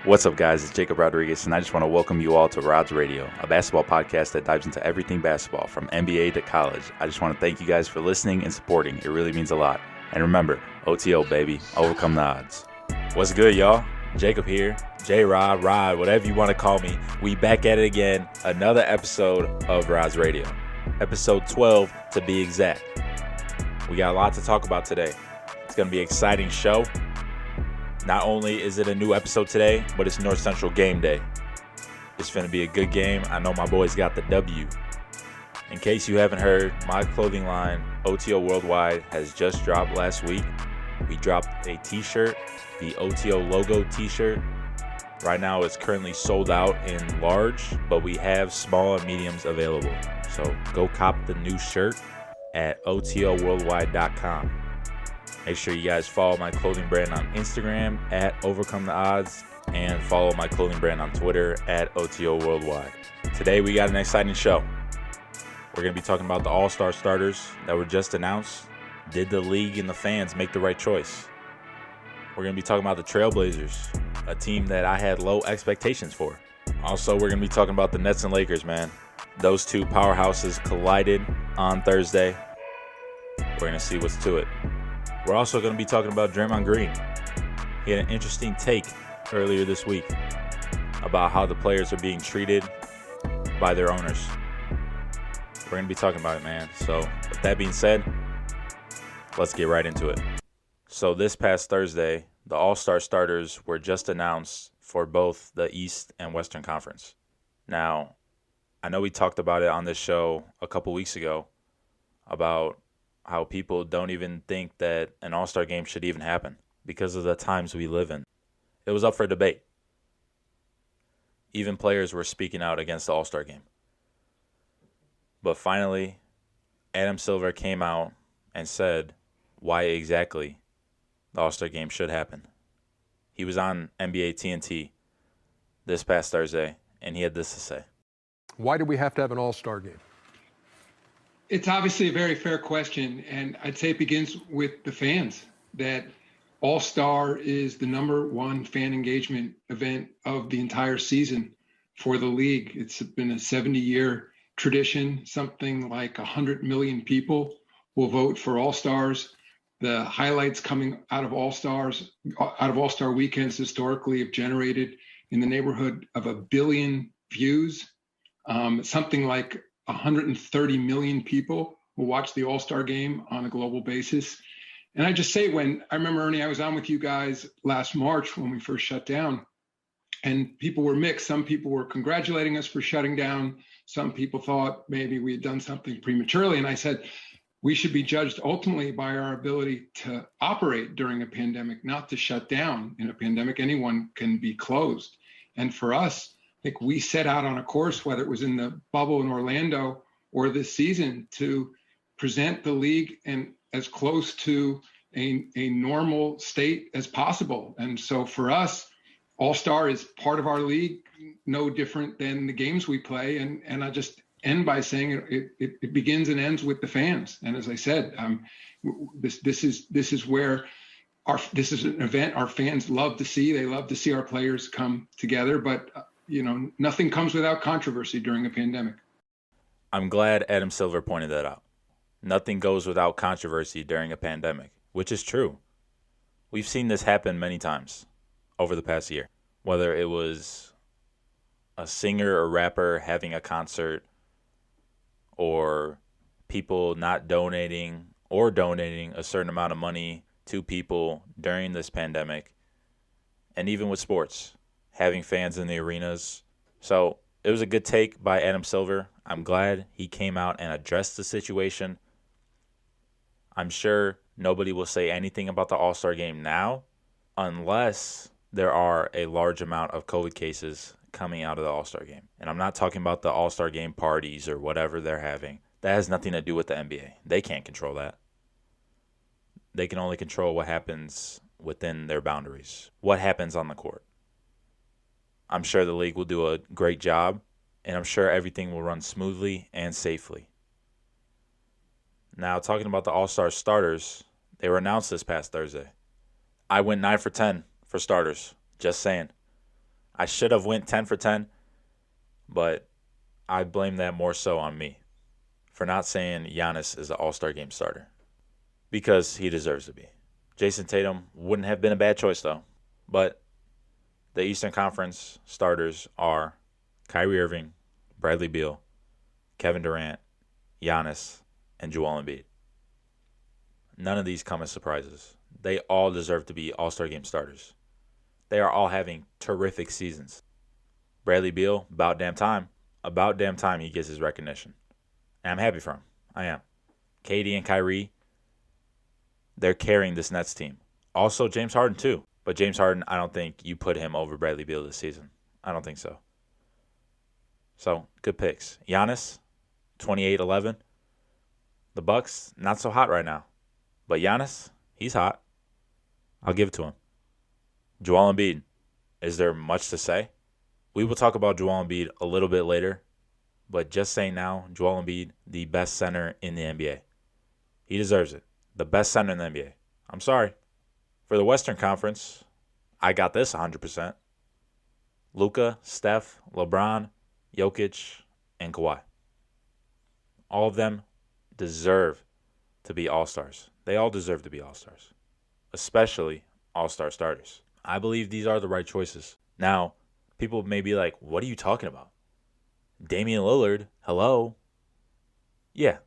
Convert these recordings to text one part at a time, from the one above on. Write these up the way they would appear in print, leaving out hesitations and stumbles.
What's up, guys? It's Jacob Rodriguez, and I just want to welcome you all to Rod's Radio, a basketball podcast that dives into everything basketball, from NBA to college. I just want to thank you guys for listening and supporting. It really means a lot. And remember, OTO, baby, overcome the odds. What's good, y'all? Jacob here, J-Rod, Rod, whatever you want to call me. We back at it again, another episode of Rod's Radio. Episode 12, to be exact. We got a lot to talk about today. It's going to be an exciting show. Not only is it a new episode today, but it's North Central game day. It's going to be a good game. I know my boys got the W. In case you haven't heard, my clothing line, OTO Worldwide, has just dropped last week. We dropped a t-shirt, the OTO logo t-shirt. Right now it's currently sold out in large, but we have small and mediums available. So go cop the new shirt at OTOworldwide.com. Make sure you guys follow my clothing brand on Instagram at Overcome the Odds, and follow my clothing brand on Twitter at OTO Worldwide. Today we got an exciting show. We're going to be talking about the All-Star starters that were just announced. Did the league and the fans make the right choice? We're going to be talking about the Trailblazers, a team that I had low expectations for. Also, we're going to be talking about the Nets and Lakers, man. Those two powerhouses collided on Thursday. We're going to see what's to it. We're also going to be talking about Draymond Green. He had an interesting take earlier this week about how the players are being treated by their owners. We're going to be talking about it, man. So with that being said, let's get right into it. So this past Thursday, the All-Star starters were just announced for both the East and Western Conference. Now, I know we talked about it on this show a couple weeks ago about how people don't even think that an All-Star game should even happen because of the times we live in. It was up for debate. Even players were speaking out against the All-Star game. But finally, Adam Silver came out and said why exactly the All-Star game should happen. He was on NBA TNT this past Thursday, and he had this to say. Why do we have to have an All-Star game? It's obviously a very fair question, and I'd say it begins with the fans, that All-Star is the #1 fan engagement event of the entire season for the league. It's been a 70-year tradition. Something like 100 million people will vote for All-Stars. The highlights coming out of All-Star weekends historically have generated in the neighborhood of 1 billion views. Something like 130 million people will watch the All-Star game on a global basis. And I just say, when I remember, Ernie, I was on with you guys last March when we first shut down, and people were mixed. Some people were congratulating us for shutting down. Some people thought maybe we had done something prematurely. And I said, we should be judged ultimately by our ability to operate during a pandemic, not to shut down. In a pandemic, anyone can be closed. And for us, I think we set out on a course, whether it was in the bubble in Orlando or this season, to present the league in as close to a normal state as possible. And so for us, All-Star is part of our league, no different than the games we play. And I just end by saying it begins and ends with the fans. And as I said, this is where this is an event our fans love to see. They love to see our players come together, but nothing comes without controversy during a pandemic. I'm glad Adam Silver pointed that out. Nothing goes without controversy during a pandemic, which is true. We've seen this happen many times over the past year, whether it was a singer or rapper having a concert, or people not donating or donating a certain amount of money to people during this pandemic, and even with sports, having fans in the arenas. So it was a good take by Adam Silver. I'm glad he came out and addressed the situation. I'm sure nobody will say anything about the All-Star game now unless there are a large amount of COVID cases coming out of the All-Star game. And I'm not talking about the All-Star game parties or whatever they're having. That has nothing to do with the NBA. They can't control that. They can only control what happens within their boundaries, what happens on the court. I'm sure the league will do a great job, and I'm sure everything will run smoothly and safely. Now, talking about the All-Star starters, they were announced this past Thursday. I went 9 for 10 for starters, just saying. I should have went 10 for 10, but I blame that more so on me for not saying Giannis is the All-Star Game starter because he deserves to be. Jason Tatum wouldn't have been a bad choice, though. But the Eastern Conference starters are Kyrie Irving, Bradley Beal, Kevin Durant, Giannis, and Joel Embiid. None of these come as surprises. They all deserve to be All-Star Game starters. They are all having terrific seasons. Bradley Beal, about damn time he gets his recognition. And I'm happy for him. I am. KD and Kyrie, they're carrying this Nets team. Also, James Harden, too. But James Harden, I don't think you put him over Bradley Beal this season. I don't think so. So, good picks. Giannis, 28-11. The Bucks, not so hot right now. But Giannis, he's hot. I'll give it to him. Joel Embiid, is there much to say? We will talk about Joel Embiid a little bit later. But just saying now, Joel Embiid, the best center in the NBA. He deserves it. The best center in the NBA. I'm sorry. For the Western Conference, I got this 100%. Luka, Steph, LeBron, Jokic, and Kawhi. All of them deserve to be All-Stars. They all deserve to be All-Stars, especially All-Star starters. I believe these are the right choices. Now, people may be like, what are you talking about? Damian Lillard, hello? Yeah,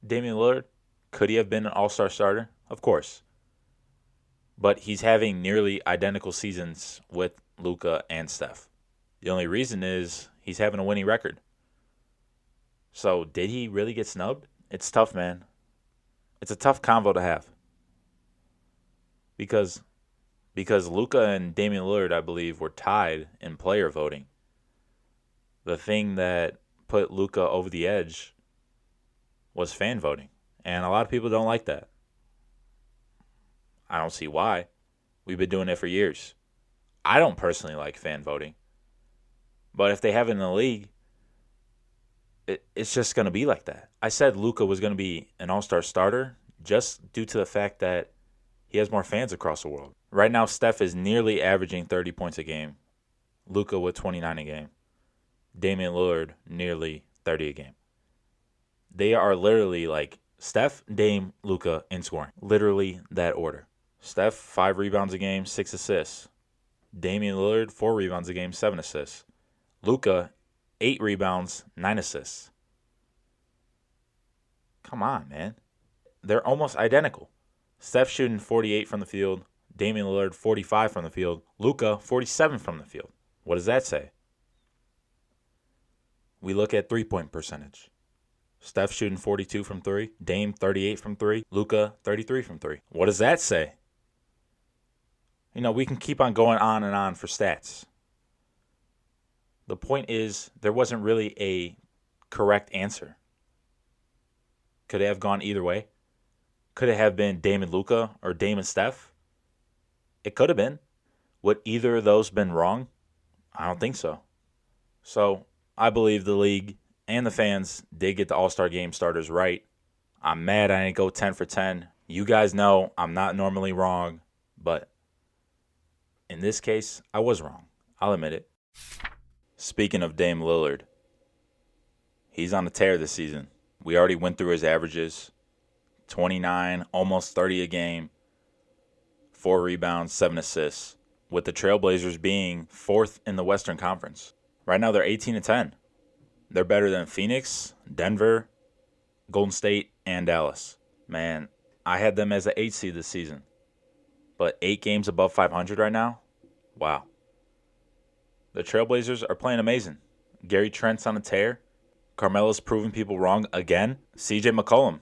Damian Lillard, could he have been an All-Star starter? Of course. But he's having nearly identical seasons with Luka and Steph. The only reason is he's having a winning record. So did he really get snubbed? It's tough, man. It's a tough convo to have. Because Luka and Damian Lillard, I believe, were tied in player voting. The thing that put Luka over the edge was fan voting. And a lot of people don't like that. I don't see why. We've been doing it for years. I don't personally like fan voting. But if they have it in the league, it's just going to be like that. I said Luka was going to be an all-star starter just due to the fact that he has more fans across the world. Right now, Steph is nearly averaging 30 points a game. Luka with 29 a game. Damian Lillard nearly 30 a game. They are literally like Steph, Dame, Luka in scoring. Literally that order. Steph, 5 rebounds a game, 6 assists. Damian Lillard, 4 rebounds a game, 7 assists. Luka, 8 rebounds, 9 assists. Come on, man. They're almost identical. Steph shooting 48 from the field. Damian Lillard, 45 from the field. Luka, 47 from the field. What does that say? We look at three-point percentage. Steph shooting 42 from 3. Dame, 38 from 3. Luka, 33 from 3. What does that say? You know, we can keep on going on and on for stats. The point is, there wasn't really a correct answer. Could it have gone either way? Could it have been Dame and Luka or Dame and Steph? It could have been. Would either of those been wrong? I don't think so. So, I believe the league and the fans did get the All-Star Game starters right. I'm mad I didn't go 10 for 10. You guys know I'm not normally wrong, but in this case, I was wrong. I'll admit it. Speaking of Dame Lillard, he's on a tear this season. We already went through his averages. 29, almost 30 a game, 4 rebounds, 7 assists, with the Trailblazers being 4th in the Western Conference. Right now, they're 18-10. They're better than Phoenix, Denver, Golden State, and Dallas. Man, I had them as an 8 seed this season. But 8 games above 500 right now? Wow. The Trailblazers are playing amazing. Gary Trent's on a tear. Carmelo's proving people wrong again. CJ McCollum,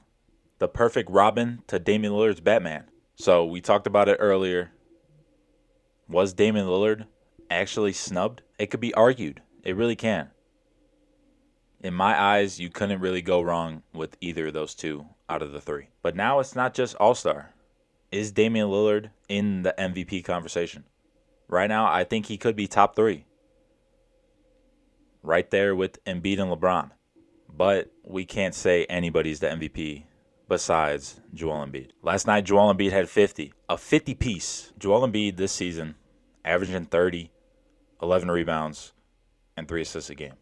the perfect Robin to Damian Lillard's Batman. So we talked about it earlier. Was Damian Lillard actually snubbed? It could be argued. It really can. In my eyes, you couldn't really go wrong with either of those two out of the 3. But now it's not just All-Star. Is Damian Lillard in the MVP conversation? Right now, I think he could be top 3. Right there with Embiid and LeBron. But we can't say anybody's the MVP besides Joel Embiid. Last night, Joel Embiid had 50. A 50-piece. Joel Embiid this season, averaging 30, 11 rebounds, and 3 assists a game.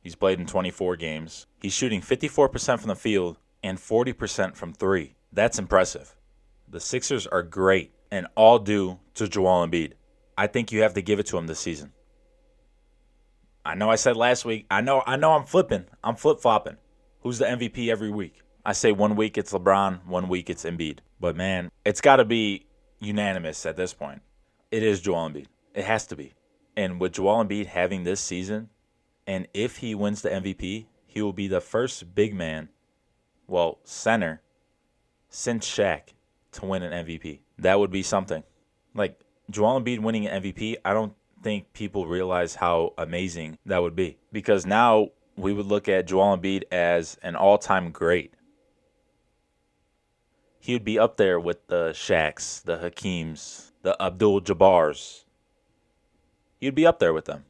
He's played in 24 games. He's shooting 54% from the field and 40% from 3. That's impressive. The Sixers are great, and all due to Joel Embiid. I think you have to give it to him this season. I know I said last week, I know I'm flipping. I'm flip-flopping. Who's the MVP every week? I say 1 week it's LeBron, 1 week it's Embiid. But, man, it's got to be unanimous at this point. It is Joel Embiid. It has to be. And with Joel Embiid having this season, and if he wins the MVP, he will be the first big man, center, since Shaq to win an MVP. That would be something. Like, Joel Embiid winning an MVP, I don't think people realize how amazing that would be. Because now we would look at Joel Embiid as an all-time great. He would be up there with the Shaqs, the Hakeems, the Abdul-Jabbars. He'd be up there with them.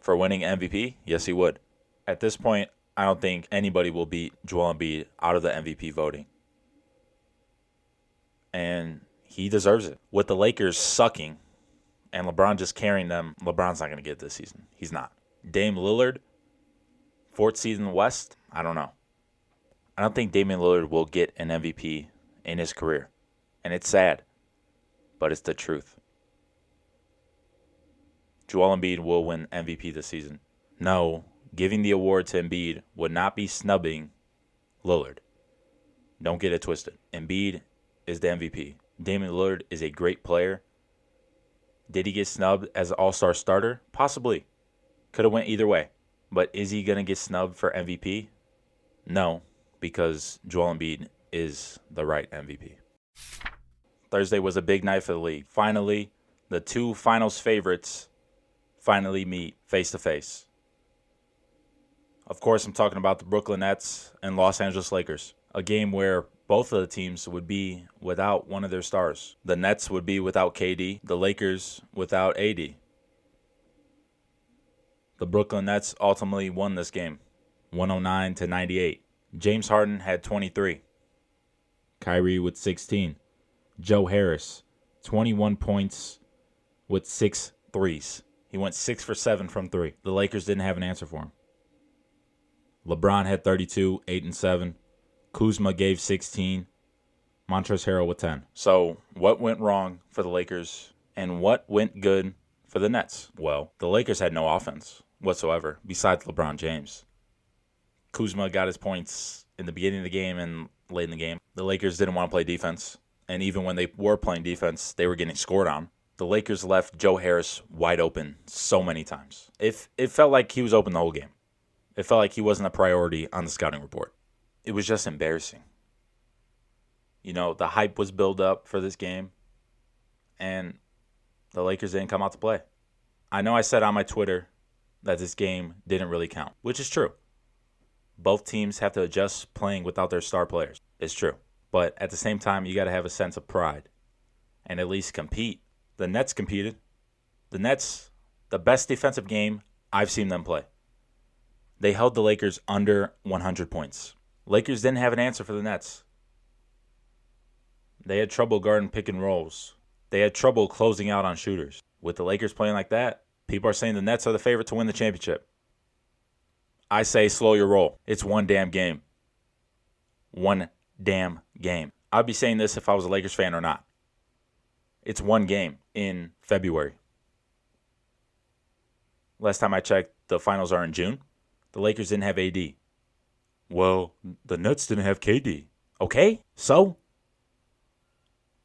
For winning MVP, yes, he would. At this point, I don't think anybody will beat Joel Embiid out of the MVP voting. And he deserves it. With the Lakers sucking and LeBron just carrying them, LeBron's not going to get it this season. He's not. Dame Lillard, 4th seed in the West, I don't know. I don't think Damian Lillard will get an MVP in his career. And it's sad, but it's the truth. Joel Embiid will win MVP this season. No, giving the award to Embiid would not be snubbing Lillard. Don't get it twisted. Embiid is the MVP. Damian Lillard is a great player. Did he get snubbed as an all-star starter? Possibly. Could have went either way. But is he going to get snubbed for MVP? No, because Joel Embiid is the right MVP. Thursday was a big night for the league. Finally, the 2 finals favorites finally meet face-to-face. Of course, I'm talking about the Brooklyn Nets and Los Angeles Lakers, a game where both of the teams would be without one of their stars. The Nets would be without KD, the Lakers without AD. The Brooklyn Nets ultimately won this game, 109-98. James Harden had 23. Kyrie with 16. Joe Harris, 21 points with 6 threes. He went 6 for 7 from 3. The Lakers didn't have an answer for him. LeBron had 32, 8 and 7. Kuzma gave 16. Montrezl Harrell with 10. So what went wrong for the Lakers and what went good for the Nets? Well, the Lakers had no offense whatsoever besides LeBron James. Kuzma got his points in the beginning of the game and late in the game. The Lakers didn't want to play defense. And even when they were playing defense, they were getting scored on. The Lakers left Joe Harris wide open so many times. It felt like he was open the whole game. It felt like he wasn't a priority on the scouting report. It was just embarrassing. You know, the hype was built up for this game, and the Lakers didn't come out to play. I know I said on my Twitter that this game didn't really count, which is true. Both teams have to adjust playing without their star players. It's true. But at the same time, you got to have a sense of pride and at least compete. The Nets competed. The Nets, the best defensive game I've seen them play. They held the Lakers under 100 points. Lakers didn't have an answer for the Nets. They had trouble guarding pick and rolls. They had trouble closing out on shooters. With the Lakers playing like that, people are saying the Nets are the favorite to win the championship. I say slow your roll. It's one damn game. One damn game. I'd be saying this if I was a Lakers fan or not. It's one game in February. Last time I checked, the finals are in June. The Lakers didn't have AD. Well, the Nets didn't have KD. Okay, so?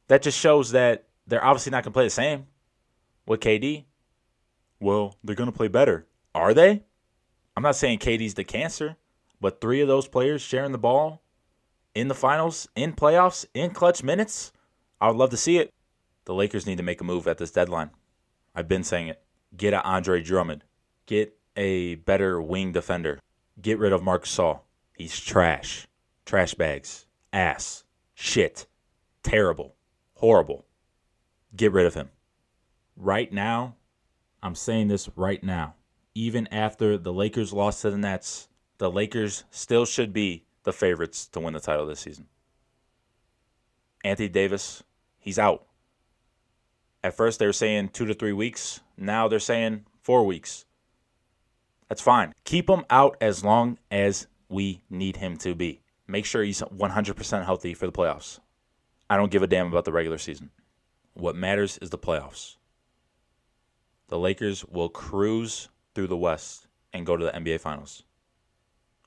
That just shows that they're obviously not going to play the same with KD. Well, they're going to play better. Are they? I'm not saying KD's the cancer, but 3 of those players sharing the ball in the finals, in playoffs, in clutch minutes, I would love to see it. The Lakers need to make a move at this deadline. I've been saying it. Get an Andre Drummond. Get a better wing defender. Get rid of Marc Gasol. He's trash. Trash bags. Ass. Shit. Terrible. Horrible. Get rid of him. Right now, I'm saying this right now. Even after the Lakers lost to the Nets, the Lakers still should be the favorites to win the title this season. Anthony Davis, he's out. At first they were saying 2 to 3 weeks. Now they're saying 4 weeks. That's fine. Keep him out as long as we need him to be. Make sure he's 100% healthy for the playoffs. I don't give a damn about the regular season. What matters is the playoffs. The Lakers will cruise through the West and go to the NBA Finals,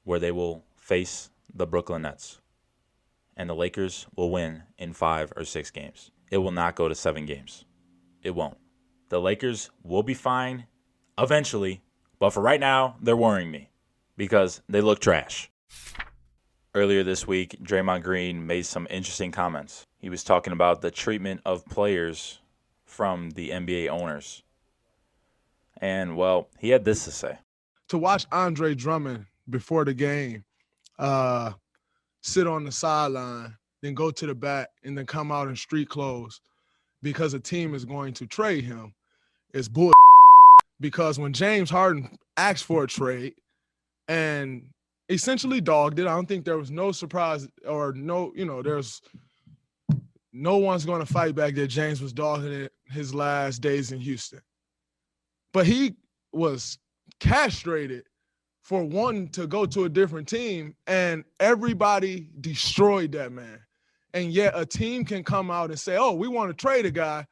where they will face the Brooklyn Nets. And the Lakers will win in 5 or 6 games. It will not go to 7 games. It won't. The Lakers will be fine eventually, but for right now, they're worrying me because they look trash. Earlier this week, Draymond Green made some interesting comments. He was talking about the treatment of players from the NBA owners. And, well, he had this to say. To watch Andre Drummond before the game sit on the sideline, then go to the back, and then come out in street clothes because a team is going to trade him is bull. Because when James Harden asked for a trade and essentially dogged it, I don't think there was no surprise or there's no one's going to fight back that James was dogging it his last days in Houston. But he was castrated for wanting to go to a different team, and everybody destroyed that man. And yet a team can come out and say, oh, we want to trade a guy,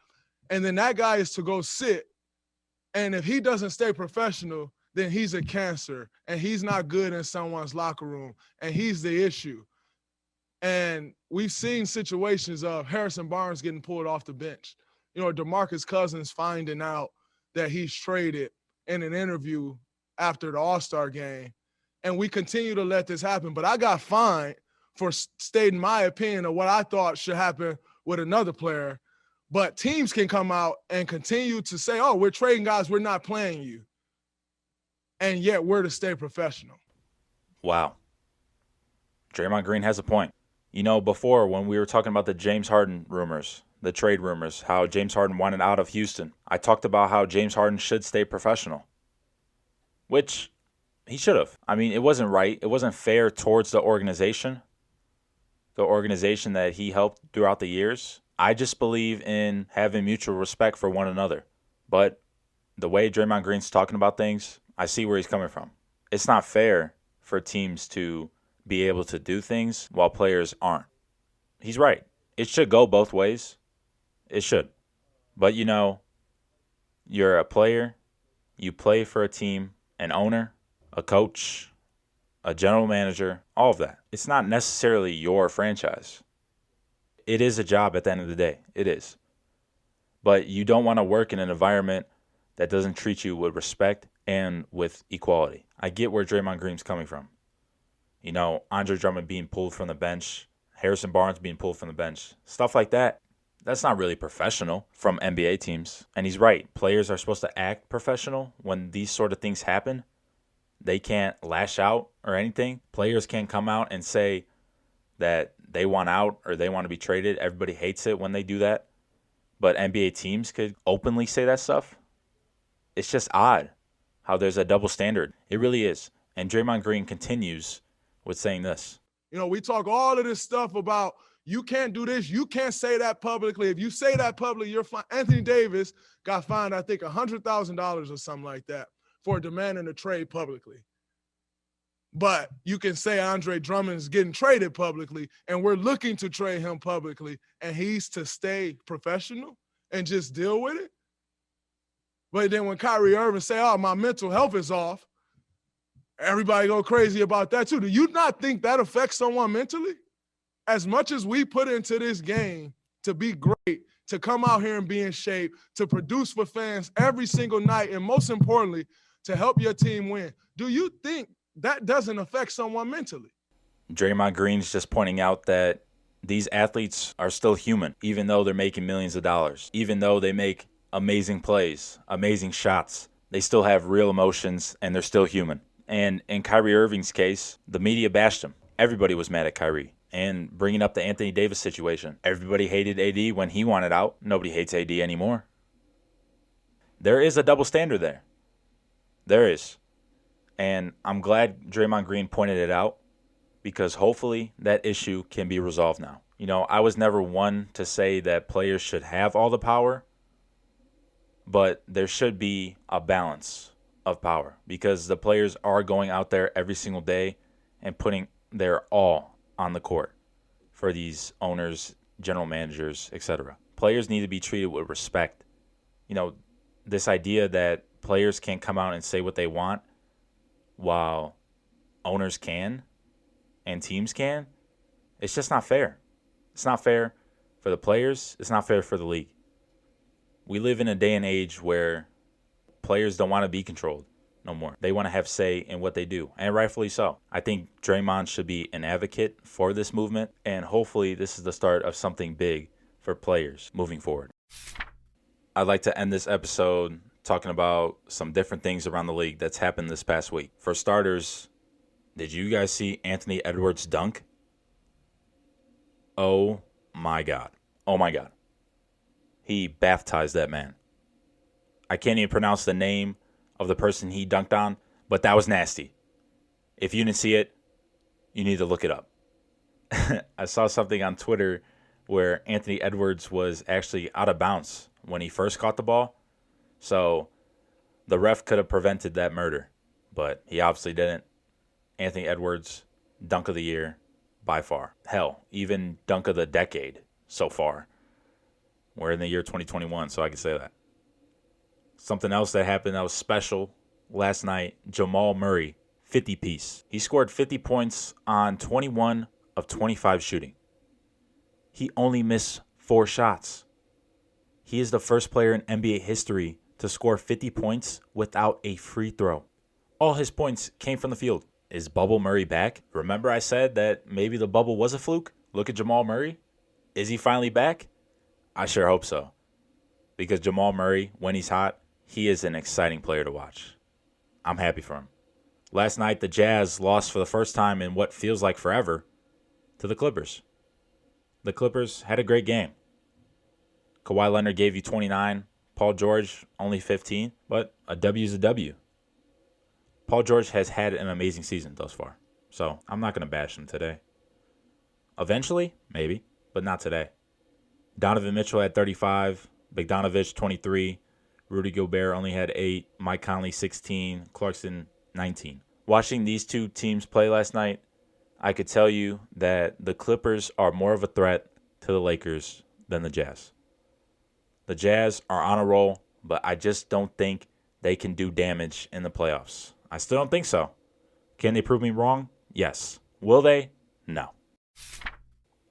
and then that guy is to go sit. And if he doesn't stay professional, then he's a cancer, and he's not good in someone's locker room, and he's the issue. And we've seen situations of Harrison Barnes getting pulled off the bench. DeMarcus Cousins finding out that he's traded in an interview after the All-Star game. And we continue to let this happen. But I got fined for stating my opinion of what I thought should happen with another player. But teams can come out and continue to say, oh, we're trading guys, we're not playing you. And yet we're to stay professional. Wow. Draymond Green has a point. Before when we were talking about the James Harden rumors, the trade rumors, how James Harden wanted out of Houston, I talked about how James Harden should stay professional, which he should have. I mean, it wasn't right. It wasn't fair towards the organization that he helped throughout the years. I just believe in having mutual respect for one another. But the way Draymond Green's talking about things, I see where he's coming from. It's not fair for teams to be able to do things while players aren't. He's right. It should go both ways. It should. But, you're a player. You play for a team, an owner, a coach, a general manager, all of that. It's not necessarily your franchise. It is a job at the end of the day. It is. But you don't want to work in an environment that doesn't treat you with respect and with equality. I get where Draymond Green's coming from. Andre Drummond being pulled from the bench, Harrison Barnes being pulled from the bench, stuff like that. That's not really professional from NBA teams. And he's right. Players are supposed to act professional when these sort of things happen. They can't lash out or anything. Players can't come out and say that they want out or they want to be traded. Everybody hates it when they do that. But NBA teams could openly say that stuff. It's just odd how there's a double standard. It really is. And Draymond Green continues with saying this. We talk all of this stuff about you can't do this, you can't say that publicly. If you say that publicly, you're fine. Anthony Davis got fined, I think, $100,000 or something like that for demanding a trade publicly. But you can say Andre Drummond's getting traded publicly, and we're looking to trade him publicly, and he's to stay professional and just deal with it. But then when Kyrie Irving say, oh, my mental health is off, everybody go crazy about that too. Do you not think that affects someone mentally? As much as we put into this game to be great, to come out here and be in shape, to produce for fans every single night, and most importantly, to help your team win, do you think that doesn't affect someone mentally? Draymond Green's just pointing out that these athletes are still human, even though they're making millions of dollars, even though they make amazing plays, amazing shots. They still have real emotions, and they're still human. And in Kyrie Irving's case, the media bashed him. Everybody was mad at Kyrie. And bringing up the Anthony Davis situation, everybody hated AD when he wanted out. Nobody hates AD anymore. There is a double standard there. There is. And I'm glad Draymond Green pointed it out because hopefully that issue can be resolved now. I was never one to say that players should have all the power, but there should be a balance of power because the players are going out there every single day and putting their all on the court for these owners, general managers, etc. Players need to be treated with respect. You know, this idea that players can't come out and say what they want while owners can and teams can, it's just not fair. It's not fair for the players. It's not fair for the league. We live in a day and age where players don't want to be controlled no more. They want to have say in what they do, and rightfully so. I think Draymond should be an advocate for this movement, and hopefully this is the start of something big for players moving forward. I'd like to end this episode talking about some different things around the league that's happened this past week. For starters, did you guys see Anthony Edwards' dunk? Oh my God. Oh my God. He baptized that man. I can't even pronounce the name of the person he dunked on, but that was nasty. If you didn't see it, you need to look it up. I saw something on Twitter where Anthony Edwards was actually out of bounds when he first caught the ball. So the ref could have prevented that murder, but he obviously didn't. Anthony Edwards, dunk of the year by far. Hell, even dunk of the decade so far. We're in the year 2021, so I can say that. Something else that happened that was special last night, Jamal Murray, 50-piece. He scored 50 points on 21 of 25 shooting. He only missed 4 shots. He is the first player in NBA history to score 50 points without a free throw. All his points came from the field. Is Bubble Murray back? Remember I said that maybe the bubble was a fluke? Look at Jamal Murray. Is he finally back? I sure hope so. Because Jamal Murray, when he's hot, he is an exciting player to watch. I'm happy for him. Last night, the Jazz lost for the first time in what feels like forever to the Clippers. The Clippers had a great game. Kawhi Leonard gave you 29. Paul George, only 15. But a W is a W. Paul George has had an amazing season thus far. So I'm not going to bash him today. Eventually, maybe, but not today. Donovan Mitchell had 35. Bogdanovich, 23. Rudy Gobert only had 8. Mike Conley, 16. Clarkson, 19. Watching these two teams play last night, I could tell you that the Clippers are more of a threat to the Lakers than the Jazz. The Jazz are on a roll, but I just don't think they can do damage in the playoffs. I still don't think so. Can they prove me wrong? Yes. Will they? No.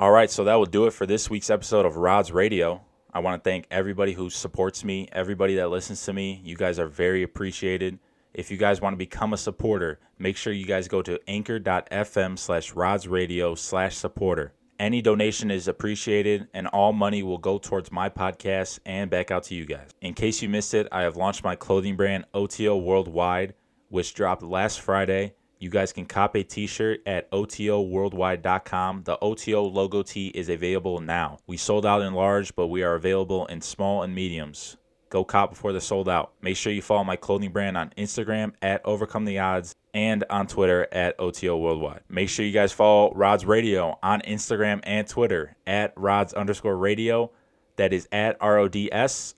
All right, so that will do it for this week's episode of Rod's Radio. I want to thank everybody who supports me, everybody that listens to me. You guys are very appreciated. If you guys want to become a supporter, make sure you guys go to anchor.fm/rodsradio/supporter. Any donation is appreciated, and all money will go towards my podcast and back out to you guys. In case you missed it, I have launched my clothing brand, OTO Worldwide, which dropped last Friday. You guys can cop a t-shirt at OTOworldwide.com. The OTO logo tee is available now. We sold out in large, but we are available in small and mediums. Go cop before they're sold out. Make sure you follow my clothing brand on Instagram at Overcome the Odds and on Twitter at OTO Worldwide. Make sure you guys follow Rod's Radio on Instagram and Twitter at Rods_radio. That is at RODS_RADIO.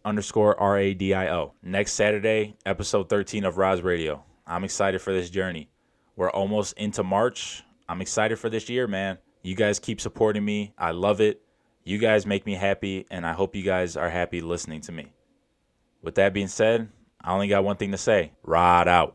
Next Saturday, episode 13 of Rod's Radio. I'm excited for this journey. We're almost into March. I'm excited for this year, man. You guys keep supporting me. I love it. You guys make me happy, and I hope you guys are happy listening to me. With that being said, I only got one thing to say. Rod out.